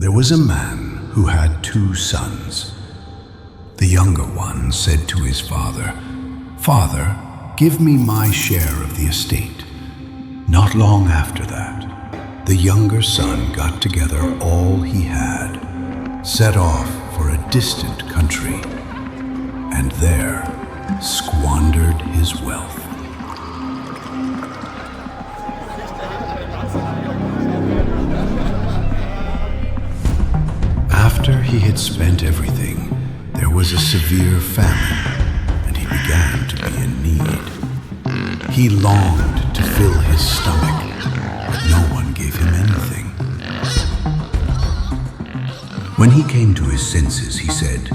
There was a man who had 2 sons. The younger one said to his father, "Father, give me my share of the estate." Not long after that, the younger son got together all he had, set off for a distant country, and there squandered his wealth. After he had spent everything, there was a severe famine, and he began to be in need. He longed to fill his stomach, but no one gave him anything. When he came to his senses, he said,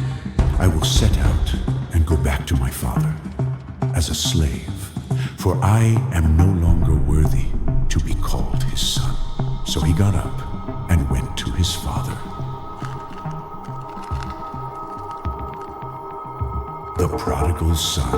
"I will set out and go back to my father as a slave, for I am no longer worthy to be called his son." So he got up and went to his father. The prodigal son.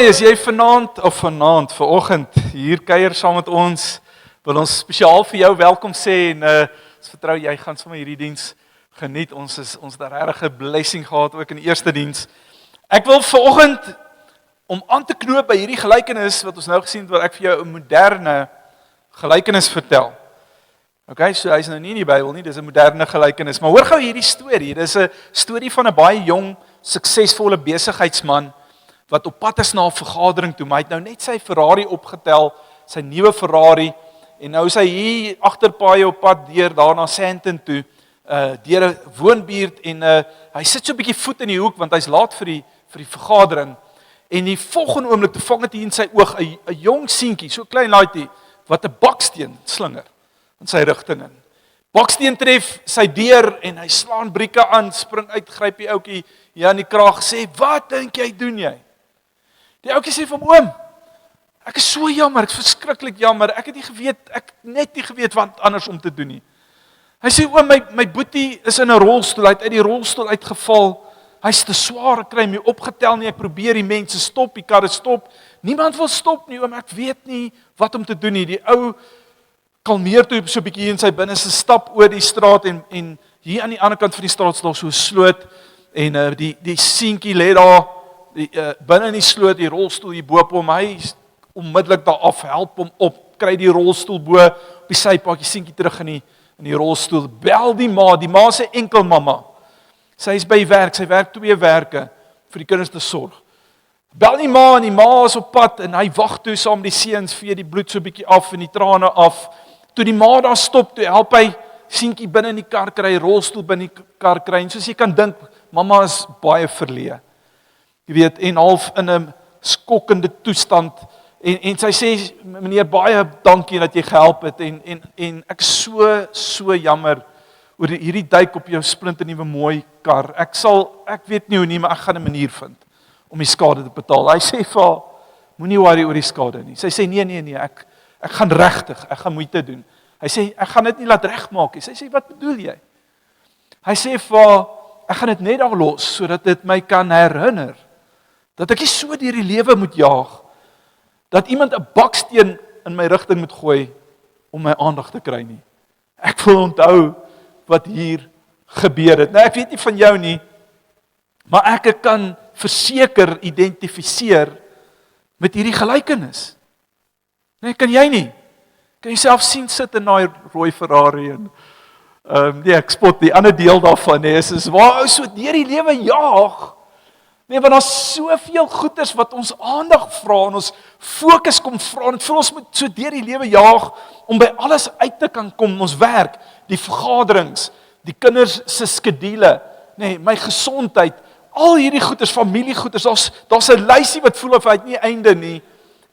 Is jy vanoggend hier kuier saam met ons, wil ons spesiaal vir jou welkom sê en ons vertrou jy gaan sommer hierdie diens geniet. Ons het regtig 'n blessing gehad ook in die eerste diens. Ek wil vanoggend om aan te knoop by hierdie gelykenis wat ons nou gesien het, wil ek vir jou 'n moderne gelykenis vertel. Okay, so hy's nou nie in die Bybel nie, dis 'n moderne gelykenis, maar hoor gou hierdie storie. Dis 'n storie van 'n baie jong, suksesvolle besigheidsman wat op pad is na 'n vergadering toe, maar hy het nou net sy Ferrari opgetel, sy nuwe Ferrari, en nou is hy hier agterpaaie op pad deur daar na Sandton toe, deur 'n woonbuurt, en hy sit so 'n bietjie voet in die hoek want hy's laat vir die vergadering. En die volgende oomblik te vang het hy in sy oog 'n jong seentjie, so klein laaitjie, wat 'n baksteen slinger in sy rigting in. Baksteen tref sy deur en hy slaan brieke aan, spring uit, gryp die ouetjie hier aan die kraag, sê, "Wat dink jy doen jy?" Die ouetjie sê vir hom, "Oom, ek is so jammer, ek is verskriklik jammer, ek het net nie geweet wat anders om te doen nie." Hy sê, "Oom, my boetie is in 'n rolstoel, hy het uit die rolstoel uitgeval, hy's te swaar, ek kry hom nie opgetel nie, ek probeer die mense stop, die karre stop, niemand wil stop nie, oom, ek weet nie wat om te doen nie." Die ou kalmeer toe so 'n bietjie in sy binneste, stap oor die straat en hier aan die ander kant van die straat is daar so 'n sloot en die seentjie lê daar binne in die sloot, die rolstoel hier bo op hom, hy onmiddellik daar af, help hom op, kry die rolstoel bo op die sypaadjie, seentjie terug in die rolstoel, bel die ma sê enkel mamma. Sy is by werk, sy werk 2 werke vir die kinders te sorg. Bel die ma en die ma is op pad en hy wag toe saam die seuns, vee die bloed so 'n bietjie af en die trane af. Toe die ma daar stop, toe help hy seentjie binne in die kar kry, rolstoel binne die kar kry. En soos jy kan dink, mamma is baie verleë. Jy weet, en half in 'n skokkende toestand. En sy sê, "Meneer, baie dankie dat jy gehelp het en ek is so jammer oor hierdie duik op jou splinternuwe mooi kar. Ek weet nie hoe nie, maar ek gaan 'n manier vind om die skade te betaal." Hy sê vir haar, "Moenie worry oor die skade nie." Sy sê, nee, ek gaan regtig, ek gaan moeite doen." Hy sê, "Ek gaan dit nie laat regmaak nie." Sy sê, "Wat bedoel jy?" Hy sê vir haar, "Ek gaan dit net daar los sodat dit my kan herinner dat ek nie so deur die lewe moet jaag dat iemand 'n baksteen in my rigting moet gooi om my aandag te kry nie. Ek wil onthou wat hier gebeur het." Nou ek weet nie van jou nie, maar ek kan verseker identifiseer met hierdie gelykenis. Nee, kan jy nie? Kan jy self sien sit in daai rooi Ferrari en nee, ek spot die ander deel daarvan, nee, is waar ou so deur die lewe jaag. Nee, want daar's soveel goeders wat ons aandag vra en ons fokus kom vra, en dit voel ons moet so deur die lewe jaag om by alles uit te kan kom, ons werk, die vergaderings, die kinders se skedules, nee, my gesondheid, al hierdie goeders, familiegoeders, daar's 'n lysie wat voel of hy het nie einde nie,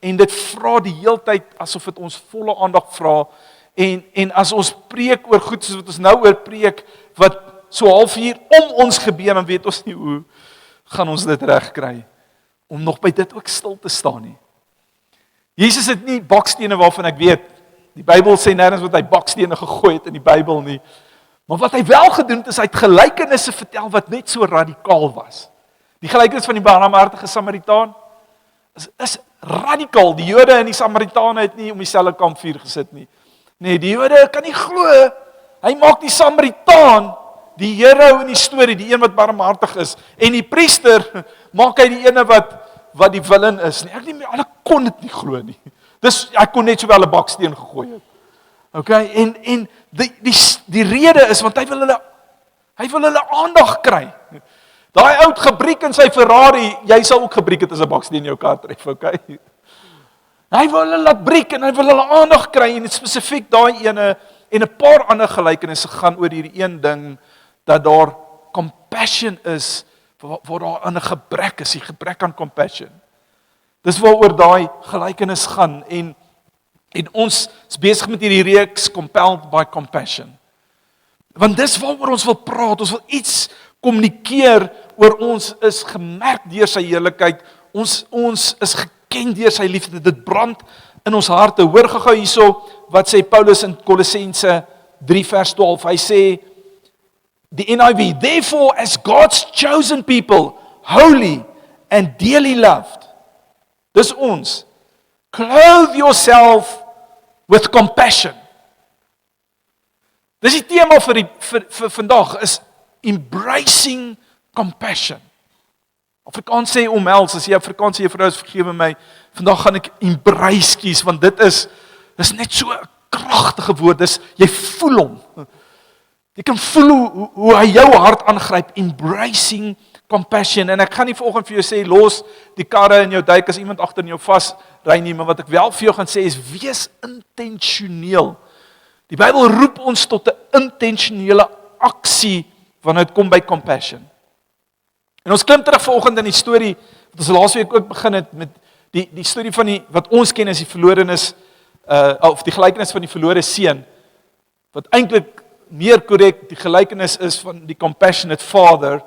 en dit vra die heeltyd asof dit ons volle aandag vra, en as ons preek oor goed soos wat ons nou oor preek, wat so half hier om ons gebeur, dan weet ons nie hoe gaan ons dit regkry, om nog by dit ook stil te staan nie. Jesus het nie bakstene waarvan ek weet, die Bybel sê nêrens wat hy bakstene gegooi het in die Bybel nie, maar wat hy wel gedoen het, is hy het gelykenisse vertel wat net so radikaal was. Die gelykenis van die barmhartige Samaritaan is radikaal. Die Jode en die Samaritane het nie om dieselfde kampvuur gesit nie. Nee, die Jode kan nie glo, hy maak die Samaritaan die hero in die storie, die een wat barmhartig is, en die priester maak hy die ene wat die villain is nie. Hulle kon dit nie glo nie. Dis, ek kon net sowel 'n baksteen gegooi het. Okay, en die rede is, want hy wil hulle aandag kry. Daai oud gebriek in sy Ferrari, jy sal ook gebriek het as 'n baksteen in jou kar tref, okay? Hy wil hulle laat breek en hy wil hulle aandag kry, en spesifiek daai ene, en 'n paar ander gelykenisse gaan oor hierdie een ding, dat daar compassion is, waar daar 'n gebrek is, die gebrek aan compassion. Dis waaroor daai gelykenis gaan, en ons is besig met hierdie reeks Compelled by Compassion. Want dis waaroor ons wil praat, ons wil iets kommunikeer oor ons is gemerk deur sy heerlikheid, ons is geken deur sy liefde, dit brand in ons harte. Hoor gou hierso wat sê Paulus in Kolossense 3 vers 12, hy sê, die NIV, therefore as God's chosen people, holy and dearly loved, dis ons, clothe yourself with compassion. Dis die tema vir vandag, is embracing compassion. Afrikaans sê omhels, as jy Afrikaans sê, juffrou, vergewe my, vandag gaan ek embrace kies, want dit is net so 'n kragtige woord, jy voel hom. Jy kan voel hoe hy jou hart aangryp, embracing compassion, en ek gaan nie vanoggend vir jou sê, los die karre in jou duik as iemand agter in jou vas ry nie, maar wat ek wel vir jou gaan sê is, wees intentioneel. Die Bybel roep ons tot 'n intentionele aksie, wanneer dit kom by compassion. En ons klim terug vanoggend in die storie, wat ons laasweek ook begin het, met die storie van wat ons ken as die verlorenes, of die gelykenis van die verlore seun, wat eintlik meer korrek die gelykenis is van die compassionate father.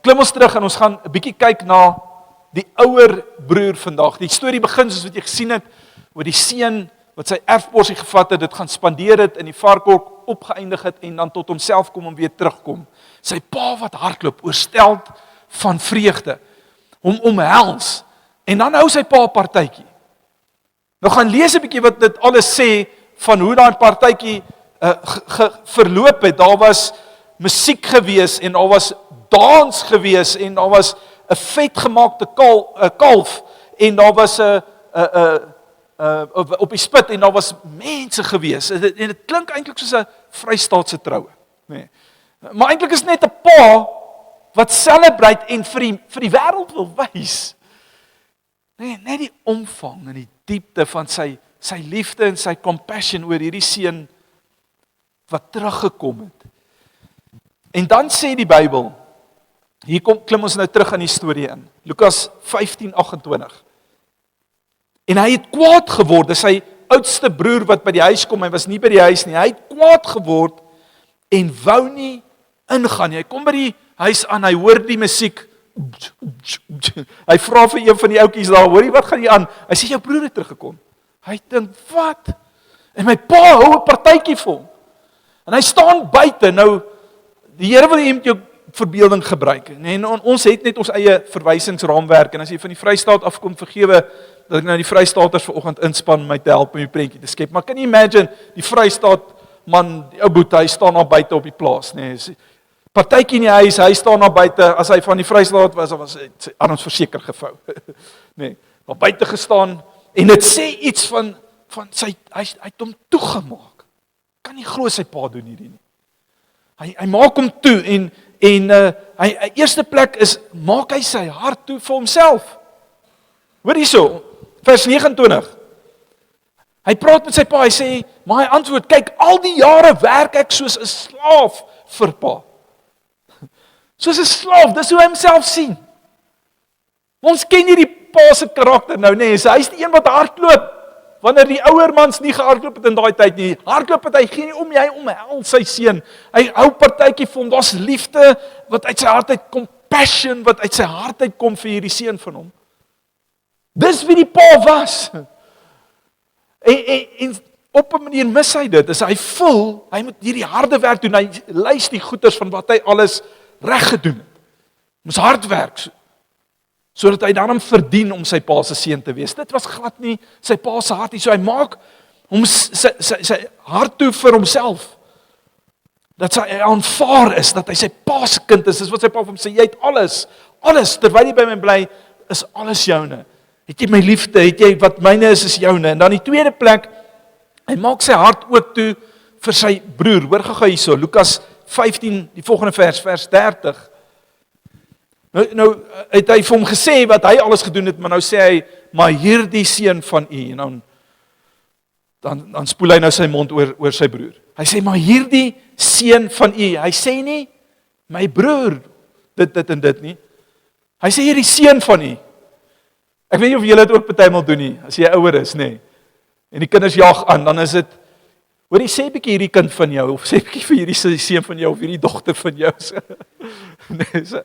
Klim ons terug en ons gaan 'n bietjie kyk na die ouer broer vandag. Die storie begin soos wat jy gesien het, oor die seun wat sy erfporsie gevat het, dit gaan spandeer het, in die varkhok opgeëindig het, en dan tot homself kom en weer terugkom. Sy pa wat hardloop, oorsteld van vreugde, hom omhels, en dan hou sy pa 'n partytjie. Nou gaan lees 'n bietjie wat dit alles sê, van hoe daai partytjie verloop het. Daar was musiek gewees, en daar was dans gewees, en daar was 'n vetgemaakte kalf, en daar was 'n op die spit, en daar was mense gewees, en dit klink eintlik soos 'n Vrystaatse troue, nee. Maar eintlik is net 'n pa wat celebrate en vir die wêreld wil wys, nee, net die omvang en die diepte van sy liefde en sy compassion oor hierdie seun wat teruggekom het. En dan sê die Bybel, hier klim ons nou terug in die storie in, Lukas 15:28. En hy het kwaad geword, dis sy oudste broer wat by die huis kom, hy was nie by die huis nie, hy het kwaad geword en wou nie ingaan nie. Hy kom by die huis aan, hy hoor die musiek, hy vra vir een van die ouetjies daar, hoor jy, wat gaan hier aan? Hy sê, jou broer het teruggekom. Hy dink, wat? En my pa hou 'n partytjie vir hom. En hy staan buite, nou, die Here wil jy met jou verbeelding gebruik. En ons het net ons eie verwysingsraamwerk, en as jy van die Vrystaat afkom, vergewe, dat ek nou die Vrystaaters vanoggend inspan om my te help om die prentjie te skep. Maar kan jy imagine, die Vrystaat man, die ou boete, hy staan daar buite op die plaas, nee, partytjie in die huis, hy staan daar buite, as hy van die Vrystaat was, dan was hy arms verseker gevou. Nee, daar buite gestaan, en dit sê iets van hy het hom toegemaak. Kan nie glo sy pa doen hierdie nie. Hy maak hom toe, en hy eerste plek is, maak hy sy hart toe vir homself. Hoor hierso, vers 29. Hy praat met sy pa, hy sê, maar hy antwoord, kyk, al die jare werk ek soos 'n slaaf vir pa. Soos 'n slaaf, dis hoe hy homself sien. Ons ken nie die pa se karakter nou, nee, so hy's die een wat hardloop, wanneer die ouer mans nie gehardloop het in daai tyd nie, hardloop het, hy gee nie om, hy omhels sy seun, hy hou partytjie vir hom, daar's liefde, wat uit sy hart uit, compassion, wat uit sy hart uit kom vir hierdie seun van hom. Dis wie die pa was. En op 'n manier mis hy dit, as hy voel, hy moet hierdie harde werk doen, hy lys die goeders van wat hy alles reg gedoen het. Moes hard werk, sodat hy daarom verdien om sy pa se seun te wees. Dit was glad nie sy pa se hart nie, so hy maak hom sy hart toe vir homself. Dat hy aanvaar is, dat hy sy pa se kind is, dis wat sy pa vir hom sê, jy het alles, terwyl jy by my bly, is alles joune. Het jy my liefde, het jy wat myne is joune. En dan die tweede plek, hy maak sy hart ook toe vir sy broer. Hoor gou hierso, Lukas 15, die volgende vers 30. Nou het hy vir hom gesê wat hy alles gedoen het, maar nou sê hy, maar hierdie seun van u, en dan spoel hy nou sy mond oor sy broer. Hy sê, maar hierdie seun van u, hy sê nie, my broer, dit en dit nie. Hy sê hierdie seun van u. Ek weet nie of julle dit ook partymal doen nie, as jy ouer is, nê. En die kinders jag aan, dan is dit, hoor jy, sê bietjie hierdie kind van jou, of sê bietjie vir hierdie seun van jou, of hierdie dogter van jou. Nee, so.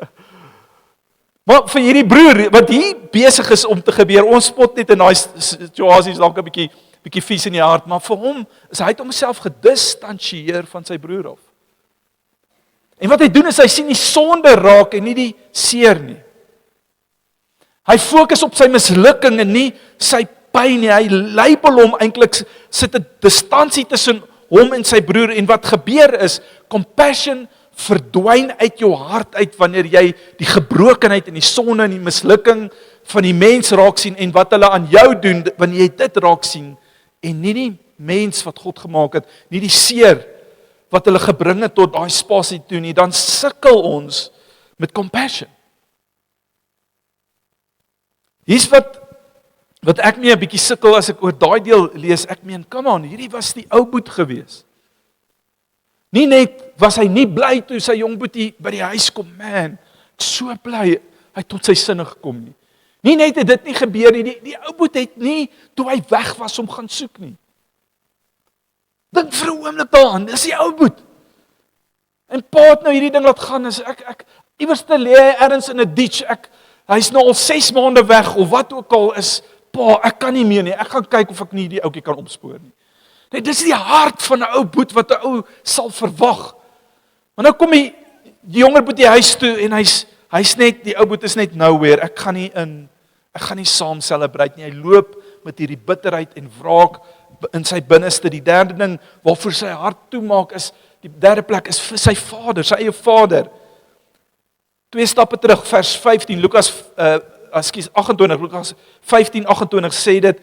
Maar vir hierdie broer, wat hier besig is om te gebeur, ons spot net in daai situasies dalk 'n bietjie vies in die hart, maar vir hom, is hy het homself gedistansieer van sy broer af. En wat hy doen is, hy sien die sonde raak en nie die seer nie. Hy fokus op sy mislukking en nie sy pyn nie. Hy label hom eintlik, sit 'n distansie tussen hom en sy broer, en wat gebeur is, compassion verdwyn uit jou hart uit wanneer jy die gebrokenheid en die sonde en die mislukking van die mens raak sien en wat hulle aan jou doen, wanneer jy dit raak sien, en nie die mens wat God gemaak het, nie die seer wat hulle gebring het tot daai spasie toe nie, dan sukkel ons met compassion. Hier's wat ek mee 'n bietjie sukkel as ek oor daai deel lees. Ek meen, come on, hierdie was die ou boet gewees. Nie net was hy nie bly toe sy jong boetie by die huis kom, man, ek so bly, hy het tot sy sinne gekom nie. Nie net het dit nie gebeur nie, die ou boet het nie, toe hy weg was om gaan soek nie. Dink vir 'n oomblik daaraan, dis die ou boet. En pa het nou hierdie ding laat gaan, is ek iewers te lê hy ergens in 'n ditch, hy's nou al 6 maande weg, of wat ook al is, pa, ek kan nie meer nie, ek gaan kyk of ek nie die ouetjie kan opspoor nie. Nee, dis die hart van 'n ou boet, wat 'n ou sal verwag. Maar nou kom die jonger boetie huis toe, en hy's net, die ou boet is net nowhere, ek gaan nie saam celebrate nie, hy loop met hierdie bitterheid en wraak in sy binneste. Die derde ding, waarvoor sy hart toemaak is, die derde plek is vir sy vader, sy eie vader. 2 stappe terug, vers 15, Lukas 28, Lukas 15:28 sê dit,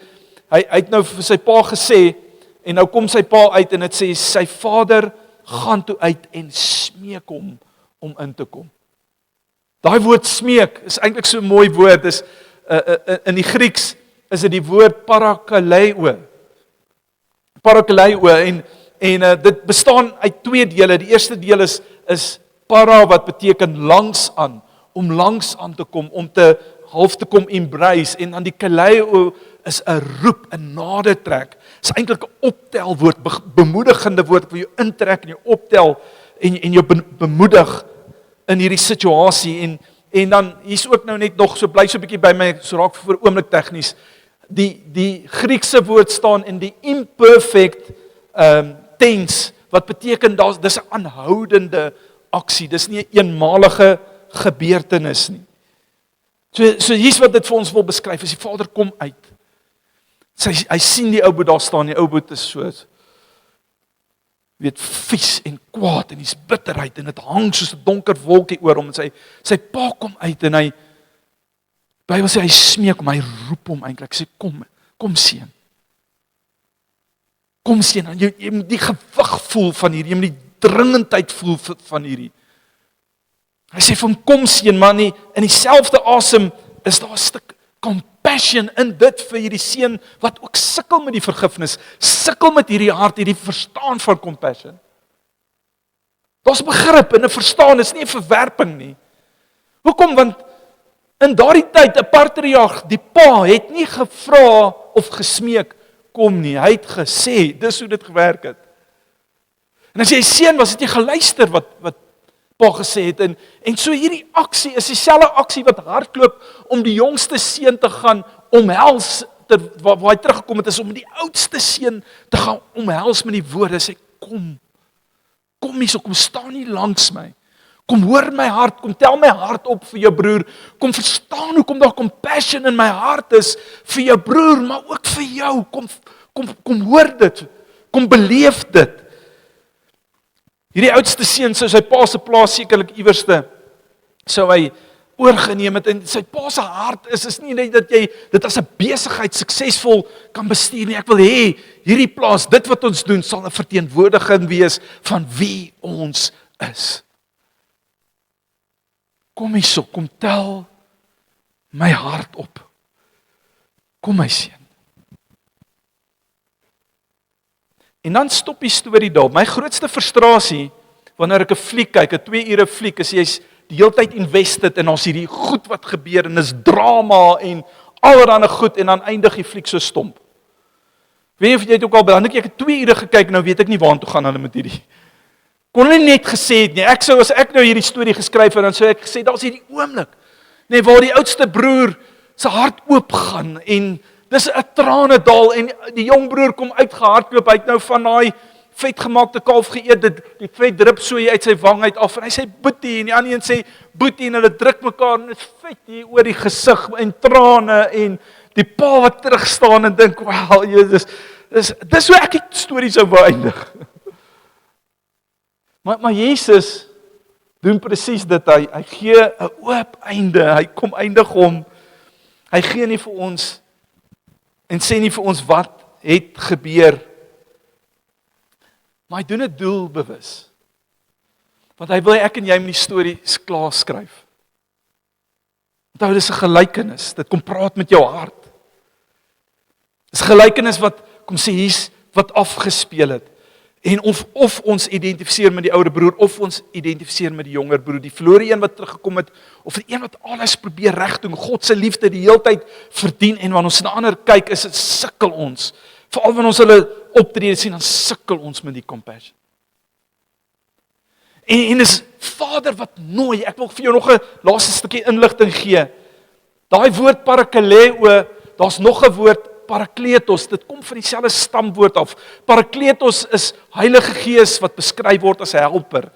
hy het nou vir sy pa gesê, en nou kom sy pa uit en dit sê, sy vader gaan toe uit en smeek hom om in te kom. Daai woord smeek is eintlik so 'n mooi woord, is in die Grieks is dit die woord parakaleo. Parakaleo, en dit bestaan uit 2 dele. Die eerste deel is para, wat beteken langs aan, om langs aan te kom, om te half te kom embrace, en dan die kaleo is 'n roep, 'n nadertrek. Is eintlik 'n optelwoord, bemoedigende woord, vir jou intrek en jou optel en jou bemoedig in hierdie situasie. En dan hier's ook nou net nog, so bly so 'n bietjie by my, so raak vir 'n oomblik tegnies. Die Griekse woord staan in die imperfect tense, wat beteken dis 'n aanhoudende aksie, dis nie 'n eenmalige gebeurtenis nie. So hier's wat dit vir ons wil beskryf, as die vader kom uit. Hy sien die ou boet daar staan, die ou boet is so, vies en kwaad, en hier's bitterheid, en dit hang soos 'n donker wolkie oor hom, en sy pa kom uit, en hy, Bybel sê, hy smeek hom, hy roep hom eintlik, sê, kom seun. Kom seun, en jy moet die gewig voel van hierdie, jy moet die dringendheid voel van hierdie. Hy sê vir hom, kom seun, maar in dieselfde asem is daar 'n stuk compassion in dit vir hierdie seun wat ook sukkel met die vergifnis, sukkel met hierdie hart, hierdie verstaan van compassion. Daar's begrip en 'n verstaan, dis nie 'n verwerping nie. Hoekom? Want in daardie tyd, 'n patriarg, die pa het nie gevra of gesmeek kom nie, hy het gesê, dis hoe dit gewerk het. En as jy seun was, het jy geluister wat pa gesê het, en so hierdie aksie is dieselfde aksie wat hardloop om die jongste seun te gaan omhels, waar hy teruggekom het, is om die oudste seun te gaan omhels met die woorde, sê, kom hierso, kom staan nie langs my, Kom hoor my hart, kom tel my hart op vir jou broer. Kom verstaan hoekom daar compassion in my hart is vir jou broer, maar ook vir jou. Kom hoor dit. Kom beleef dit. Hierdie oudste seun sou sy pa se plaas sekerlik iewerste sou hy oorgeneem het, en sy pa se hart is nie net dat jy dit as 'n besigheid suksesvol kan bestuur nie. Ek wil hê hierdie plaas, dit wat ons doen, sal 'n verteenwoordiging wees van wie ons is. Kom hierso, kom tel my hart op. Kom my seun. En dan stop die storie daar. My grootste frustrasie wanneer ek 'n fliek kyk, 'n 2 ure fliek, is jy's die hele tyd invested en ons hierdie goed wat gebeur en is drama en allerlei goed en dan eindig die fliek so stomp. Weet jy of jy het ook al beland, ek het 2 ure gekyk, nou weet ek nie waartoe gaan hulle met hierdie. Kon hulle net gesê het nie. Ek sou as ek nou hierdie storie geskryf het, dan sou ek gesê daar's hierdie oomblik, nee, waar die oudste broer se hart oop gaan en dis 'n tranedal en die jong broer kom uitgehardloop, hy het nou van daai vetgemaakte kalf geëet, die vet drup so uit sy wang uit af en hy sê boetie en die ander een sê boetie en hulle druk mekaar en dit vet hier oor die gesig en trane en die pa wat terug staan en dink, "Wow, Jesus, dis hoe ek die storie sou wou eindig." Maar Jesus doen presies dit, hy gee 'n oop einde, hy kom eindig hom. Hy gee nie vir ons en sê nie vir ons wat het gebeur. Maar hy doen dit doelbewus. Want hy wil ek en jy met die storie klaar skryf. Onthou, dis 'n gelykenis. Dit kom praat met jou hart. Dis 'n gelykenis wat kom sê hier's wat afgespeel het. En of ons identifiseer met die ouer broer of ons identifiseer met die jonger broer, die verlore een wat teruggekom het of die een wat alles probeer regdoen, God se liefde die heeltyd verdien, en wanneer ons na ander kyk, is dit sukkel ons. Veral wanneer ons hulle optrede sien, dan sukkel ons met die compassion. En dis Vader wat nooi, ek wil vir jou nog 'n laaste stukkie inligting gee. Daai woord parakaleo, daar's nog 'n woord parakletos, dit kom van dieselfde stamwoord af. Parakletos is Heilige Gees wat beskryf word as 'n helper.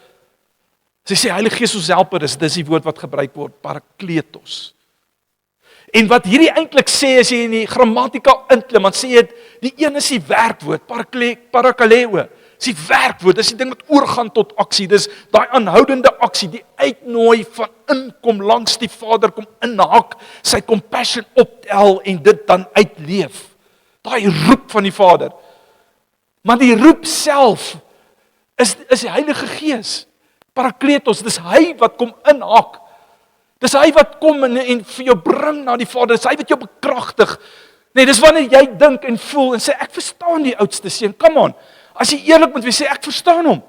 As jy sê Heilige Gees ons helper, dis die woord wat gebruik word, parakletos. En wat hierdie eintlik sê, as jy in die grammatika inklim, dan sê jy die een is die werkwoord, parakaleo. Dis die werkwoord, dis die ding wat oorgaan tot aksie, dis daai aanhoudende aksie, die uitnooi van inkom langs die Vader, kom inhak, sy compassion optel en dit dan uitleef. Daai roep van die Vader. Maar die roep self is die Heilige Gees. Parakletos, dis hy wat kom inhak. Dis hy wat kom en vir jou bring na die Vader, dis hy wat jou bekragtig. Nee, dis wanneer jy dink en voel en sê, ek verstaan die oudste seun, come on. As jy eerlik moet wees, sê ek verstaan hom.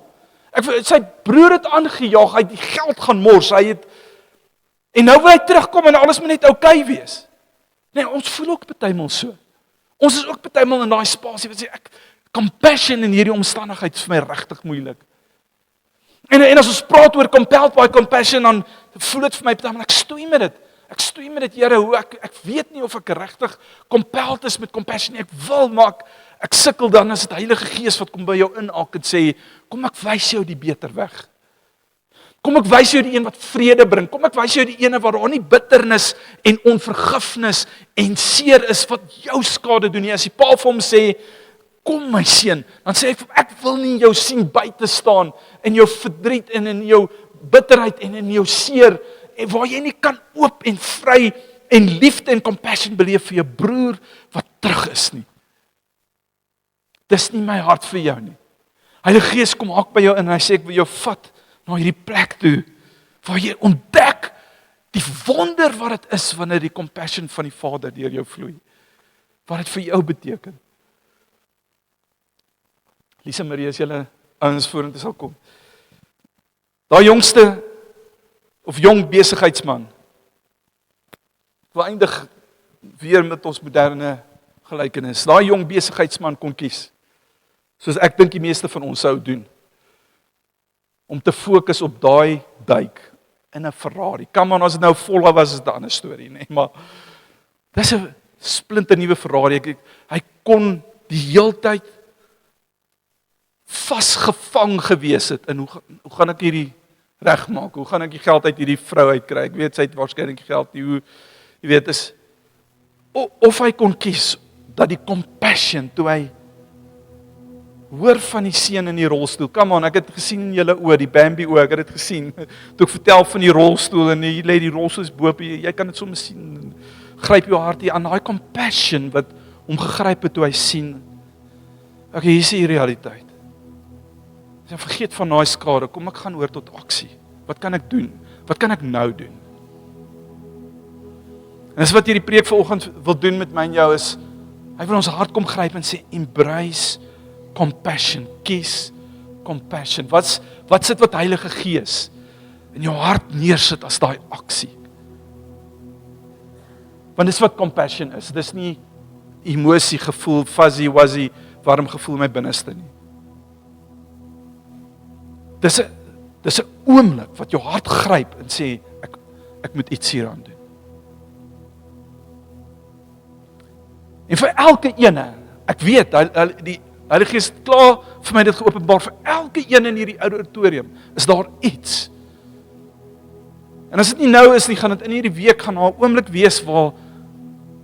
Sy broer het aangejaag, hy het die geld gaan mors, en nou wil hy terugkom en alles moet net oukei wees. Nee, ons voel ook partymal so. Ons is ook partymal in daai spasie wat sê compassion in hierdie omstandigheid is vir my regtig moeilik. En as ons praat oor compelled by compassion, dan voel dit vir my partymal ek stoei met dit. Ek stoei met dit, Here, hoe ek weet nie of ek regtig compelled is met compassion nie. Ek wil, maar ek sukkel dan as dit Heilige Gees wat kom by jou inhak en sê, kom ek wys jou die beter weg. Kom ek wys jou die een wat vrede bring. Kom ek wys jou die ene waar daar nie bitternis en onvergifnis en seer is wat jou skade doen nie. As die pa vir hom sê, kom my seun, dan sê ek wil nie jou sien buite staan in jou verdriet en in jou bitterheid en in jou seer, en waar jy nie kan oop en vry en liefde en compassion beleef vir jou broer wat terug is nie. Dis nie my hart vir jou nie. Heilige Gees kom hak by jou in en hy sê ek wil jou vat na hierdie plek toe waar jy ontdek die wonder wat dit is wanneer die compassion van die Vader deur jou vloei. Wat dit vir jou beteken. Lisa Marie, as julle ouens vorentoe sal kom. Daai jongste of jong besigheidsman. Ek wil eindig weer met ons moderne gelykenis. Daai jong besigheidsman kon kies, soos ek dink die meeste van ons sou doen, om te fokus op daai duik in 'n Ferrari. Come on, as dit nou vol was, is dit 'n ander storie, nee, maar dis 'n splinternuwe Ferrari. Hy kon die heeltyd vasgevang gewees het in hoe gaan ek hierdie regmaak? Hoe gaan ek die geld uit hierdie vrou uitkry? Ek weet sy het waarskynlik geld nie, hoe jy weet is of hy kon kies dat die compassion toe hy hoor van die seun in die rolstoel. Come on, ek het gesien in julle oë, die Bambi oë, ek het dit gesien. Toe ek vertel van die rolstoel en jy lê die rolstoel is bo, jy kan dit sommer sien. Gryp jou hart hier aan, daai compassion wat hom gegryp het toe hy sien. Okay, hier is die realiteit. Ek vergeet van daai skade, kom ek gaan oor tot aksie. Wat kan ek doen? Wat kan ek nou doen? En dis wat hierdie preek vanoggend wil doen met my en jou is, hy wil ons hart kom gryp en sê, embrace compassion, kies compassion. Wat sit wat Heilige Gees in jou hart neersit as daai aksie? Want dis wat compassion is, dis nie emosie, gevoel, fuzzy, wuzzy, warm gevoel in my binneste nie. Dis 'n oomblik wat jou hart gryp en sê, ek moet iets hieraan doen. En vir elke ene, ek weet, die Heilige Gees het klaar vir my dit geopenbaar, vir elke een in hierdie auditorium, is daar iets. En as dit nie nou is nie, gaan dit in hierdie week gaan daar 'n oomblik wees waar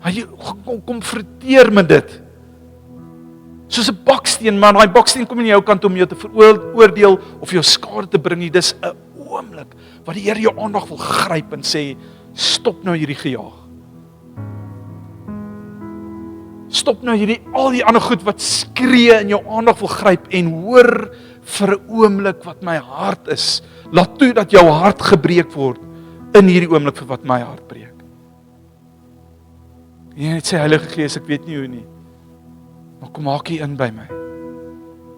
hy konfronteer met dit. Soos 'n baksteen, maar daai baksteen kom in jou kant om jou te veroordeel of jou skade te bring nie. Dis 'n oomblik wat die Here jou aandag wil gryp en sê, stop nou hierdie gejaag. Stop nou al die ander goed wat skree in jou aandag wil gryp en hoor vir 'n oomblik wat my hart is. Laat toe dat jou hart gebreek word in hierdie oomblik vir wat my hart breek. En jy net sê, Heilige Gees, ek weet nie hoe nie, maar kom maak hier in by my.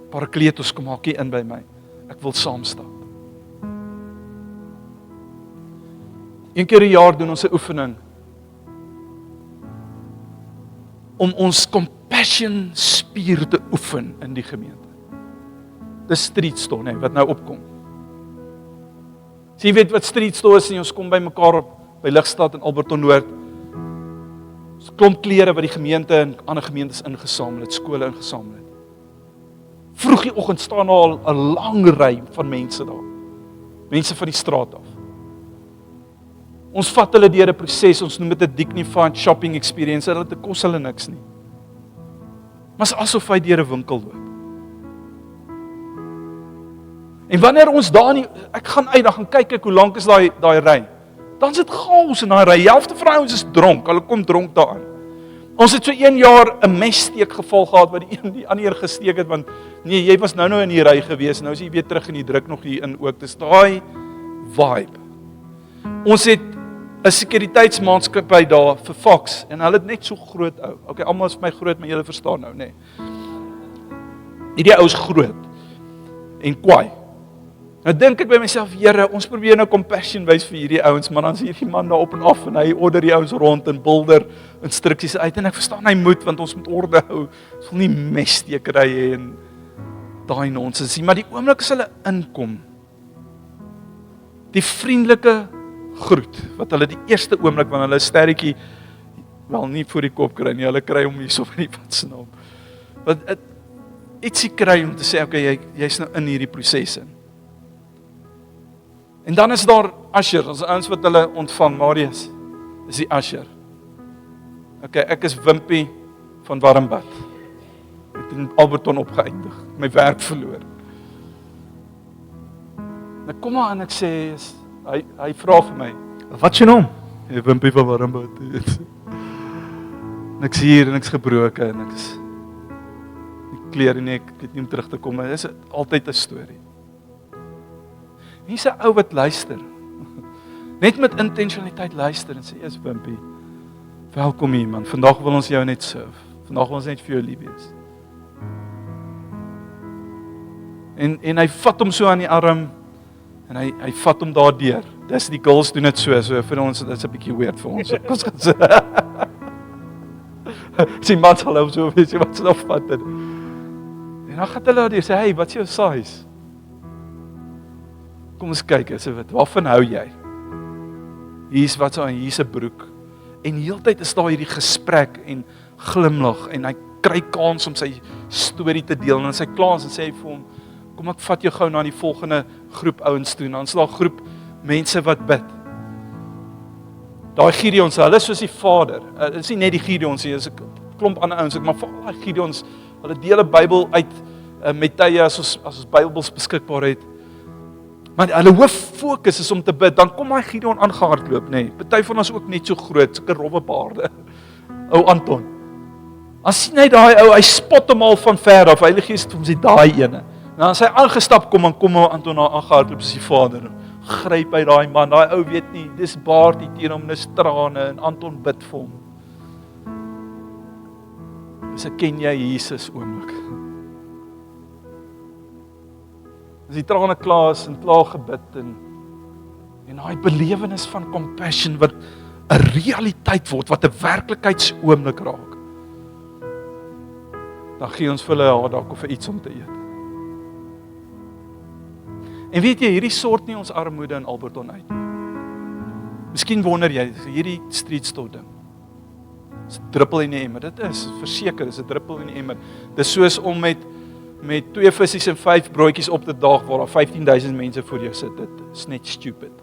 Parakletos, kom maak hier in by my. Ek wil saamstap. Een keer 'n jaar doen ons 'n oefening om ons compassion spier te oefen in die gemeente. Dis street store, nee, wat nou opkom. So jy weet wat street store is, en ons kom by mekaar op by Ligstad en Alberton Noord. Ons klomp klere wat die gemeente en ander gemeentes ingesamel het, skole ingesamel het. Vroeg die oggend staan al 'n lang ry van mense daar. Mense van die straat af. Ons vat hulle deur 'n proses, ons noem dit 'n dignified shopping experience, en dit kos hulle niks nie. Maar is asof hy deur 'n winkel loop. En wanneer ons daar nie, ek gaan uit, dan gaan kyk ek hoe lank is daai ry. Dan is dit chaos in daai ry. Die helfte van ons is dronk, hulle kom dronk daaraan. Ons het so 1 jaar 'n messteek geval gehad wat die ander gesteek het, want nee, jy was nou in die ry gewees, nou is jy weer terug in die druk nog hier in ook. Dis daai vibe. Ons het 'n sekuriteitsmaatskappy daar vir Fox, en hulle het net so groot ou. Okay, almal is vir my groot, maar julle verstaan nou, nê. Hierdie ou is groot en kwaai. Nou dink ek by myself, Here, ons probeer nou compassion wys vir hierdie ouens, maar dan is hierdie man daar op en af en hy order die ouens rond en bulder instruksies uit, en ek verstaan hy moet, want ons moet orde hou. Ons wil nie messtekery hê en daai nonsens nie, maar die oomblik as hulle inkom, die vriendelike groet, wat hulle die eerste oomblik, wanneer hulle 'n sterretjie, wel nie voor die kop kry nie, hulle kry hom hierso in die pad se naam. Wat ietsie kry om te sê, okay, jy's nou in hierdie proses in. En dan is daar Asher, ons ouens wat hulle ontvang, Marius, is die Asher. Okay, ek is Wimpie van Warmbad. Ek het in Alberton opgeëindig, my werk verloor. Nou kom maar en ek sê, hy vra vir my, wat is jou naam? Wimpie van Warmbad. En ek is hier en ek is gebroken en ek is die klere nie, ek het nie om terug te kom, dit is altyd 'n storie. Hier's 'n ou wat luister. Net met intentionaliteit luister en sê, "Eers Wimpie, welkom hier man. Vandag wil ons jou net serve. Vandag wil ons net vir jou lief wees." En hy vat hom so aan die arm en hy vat hom daardeur. Dis die girls doen dit so vir ons, dit's 'n bietjie weird vir ons. Ons gaan sê. Sy man sal hom so weet jy wat se nog vat. En dan gaan hulle daar sê, "Hey, wat is jou size?" Kom ons kyk, sê wat, waarvan hou jy? Hier's wat so, hier's 'n broek. En heeltyd is daar hierdie gesprek en glimlag en hy kry kans om sy storie te deel en sy klaar en sê hy vir hom, Kom ek vat jou gou na die volgende groep ouens toe. Dan is daar 'n groep mense wat bid. Daai Gideons, hulle is soos die Vader. Dit is nie net die Gideons nie, dis 'n klomp ander ouens, maar vir al die Gideons, hulle deel 'n Bybel uit met tye as ons Bybels beskikbaar het. Maar hulle hoof fokus is om te bid, dan kom hy Gideon aangehardloop, nê. Party van ons ook net so groot, sulke rowwe baarde. Ou Anton. As sien hy daai ou, hy spot hom al van ver af. Heilige Gees het hom sê daai ene. Nou as hy aangestap kom Anton daar aangehardloop soos die Vader. Gryp hy daai man, daai ou weet nie, dis baard hier teen hom, dis trane en Anton bid vir hom. Dis 'n ken jy Jesus oomblik. As die trane klaar is en klaar gebid en daai belewenis van compassion wat 'n realiteit word, wat 'n werklikheidsoomblik raak. Dan gee ons vir hulle dalk of iets om te eet. En weet jy, hierdie sort nie ons armoede in Alberton uit nie. Miskien wonder jy, hierdie street store ding. Dis 'n druppel in die emmer. Dit is verseker, dis 'n druppel in die emmer. Dis soos om met 2 visse en 5 broodjies op te daag waar daar 15,000 mense voor jou sit. Dit is net stupid.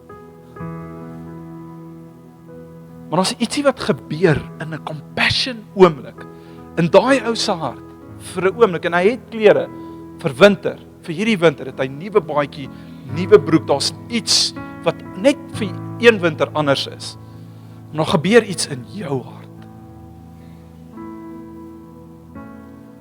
Maar as ietsie wat gebeur in 'n compassion oomblik, in daai ou se hart, vir 'n oomblik, en hy het klere vir winter, vir hierdie winter het hy nuwe baadjie, nuwe broek, daar's iets wat net vir een winter anders is. Maar daar gebeur iets in jou hart.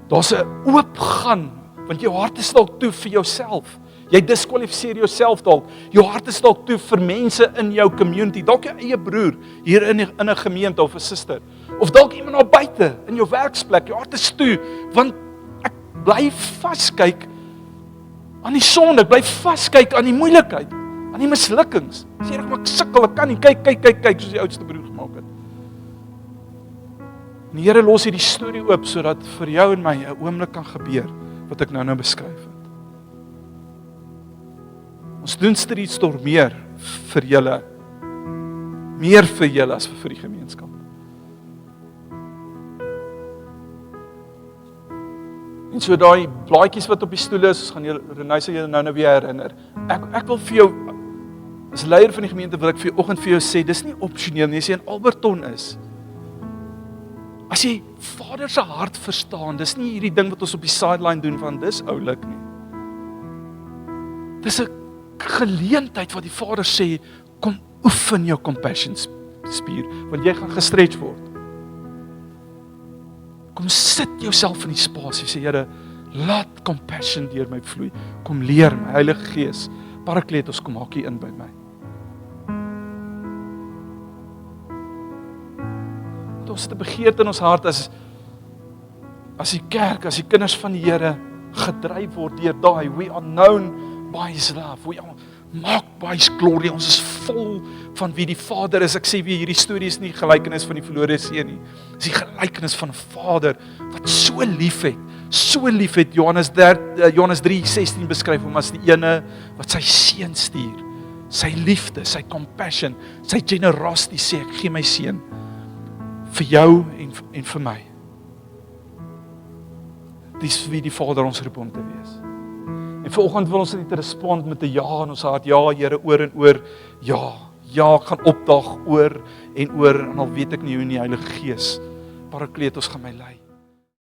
Daar's 'n oopgaan, want jou hart is dalk toe vir jouself. Jy diskwalifiseer jouself dalk. Jou hart is dalk toe vir mense in jou community, dalk jou eie broer hier in 'n gemeente of 'n suster, of dalk iemand daar buite in jou werksplek. Jou hart is toe, want ek bly vaskyk aan die sonde, ek bly vaskyk aan die moeilikheid, aan die mislukkings. Sê ek sukkel, ek kan nie kyk soos die oudste broer gemaak het. En die Here los hierdie storie oop sodat vir jou en my 'n oomblik kan gebeur wat ek nou beskryf het. Ons doen street store meer vir julle as vir die gemeenskap. En so daai blaadjies wat op die stoele is, gaan Renée sal julle nou weer herinner. Ek wil vir jou, as leier van die gemeente, wil ek vir oggend vir jou sê, dis nie opsioneel nie, as jy in Alberton is. As jy Vader se hart verstaan, dis nie hierdie ding wat ons op die sideline doen van dis oulik nie. Dis 'n geleentheid wat die Vader sê, kom oefen jou compassion spier, want jy gaan gestretch word. Kom sit jouself in die spasie, sê Here, laat compassion deur my vloei. Kom leer my, Heilige Gees, Parakletos, kom maak hier in by my. Ons het 'n begeerte in ons hart as die kerk, as die kinders van die Here gedryf word deur daai, we are known by His love, we are marked by His glory, ons is vol van wie die Vader is. Ek sê wie hierdie storie is nie gelykenis van die verlore seun nie, dis die gelykenis van 'n Vader wat so lief het, Johannes 3:16 beskryf hom as die ene wat sy seun stuur, sy liefde, sy compassion, sy generosity, sê ek gee my seun, vir jou en vir my. Dis wie die Vader ons roep om te wees. En vanoggend wil ons net respond met 'n ja in ons hart. Ja, Here, oor en oor. Ja, ek gaan opdaag oor en al weet ek nie hoe nie, Heilige Gees, Parakletos gaan my lei.